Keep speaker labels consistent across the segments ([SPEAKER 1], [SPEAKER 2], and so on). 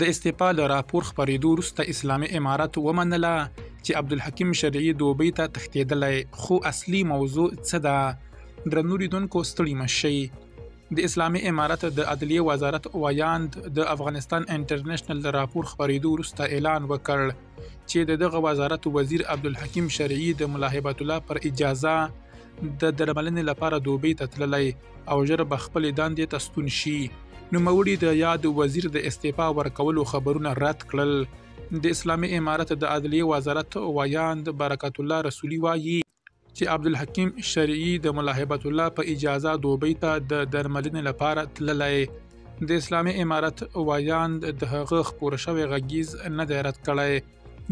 [SPEAKER 1] د استعفا له راپور خپرېدو وروسته اسلامي امارت ومنله چې عبدالحکیم شرعي دوبۍ ته تښتېدلی، خو اصلي موضوع څه ده؟ درنو لیدونکو ستړي مه شئ. د اسلامي امارت د عدلیې وزارت ویاند د افغانستان انټرنیشنل د راپور خپرېدو وروسته اعلان وکړ چې د دغه وزارت وزیر عبدالحکیم شرعي د ملاحبت الله پر اجازه د درملنې لپاره دوبۍ ته تللی او ژر به خپلې دندې ته ستون شي. نوموړي د یاد وزیر د استعفا ورکولو خبرونه رد کړل. د اسلامي امارت د عدلیې وزارت ویاند برکت الله رسولي وایي چې عبدالحکیم شرعي د ملاحبت الله په اجازه دوبۍ ته د درملنې لپاره تللی. د اسلامي امارت ویاند د هغه خپور شوی غږیز نه دی رد کړی.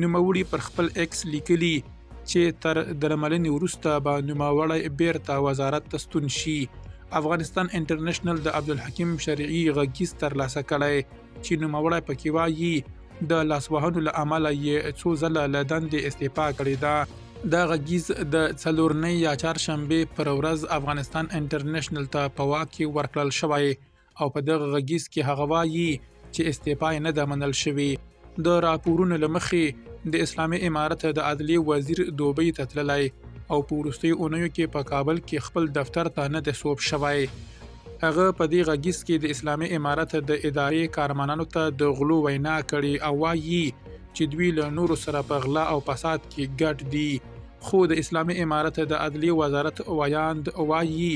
[SPEAKER 1] نوموړي پر خپل ایکس لیکلي چې تر درملنې وروسته به نوموړی بیرته وزارت ته ستون شي. افغانستان انټرنیشنل د عبدالحکیم شرعي غږیز ترلاسه کړی چې نوموړی پکې وایي د لاسوهنو له امله یې څو ځله له دندې استعفا کړې ده. دا غږیز د څلورنۍ یا چهارشنبې پر ورځ افغانستان انټرنیشنل ته په واک کې ورکړل شوی او په دغه غږیز کې هغه وایي چې استعفا یې نه ده منل شوې. د راپورونو له مخې د اسلامي امارت د عدلیې وزیر دوبۍ ته تللی او په وروستیو اونیو کې په کابل کې خپل دفتر ته نه دی سوب شوی. هغه په دې غږیز کې د اسلامي امارت د ادارې کارمنانو ته د غلو وینا کړې او وایي چې دوی له نورو سره په غلا او فساد کې ګډ دي. خو د اسلامي امارت د عدلیې وزارت ویاند وایي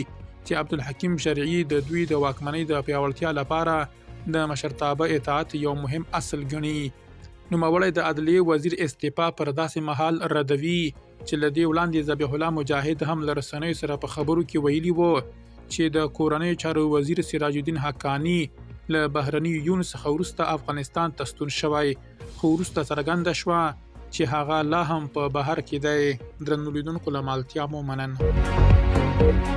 [SPEAKER 1] چې عبدالحکیم شرعي د دوی د واکمنۍ د پیاوړتیا لپاره د مشرتابه اطاعت یو مهم اصل ګڼي. نوموړی د عدلیې وزیر استعفا پر داسې مهال ردوي چې له دې وړاندې ذبیح الله مجاهد هم له رسنیو سره په خبرو کې ویلي وو چې د کورنیو چارو وزیر سراج الدین حقانی له بهرنیو یونو څخه وروسته افغانستان ته ستون شوی، خو وروسته څرګنده شوه چې هغه لا هم په بهر کې دی. درنو لیدونکو له مالتیا مو مننه.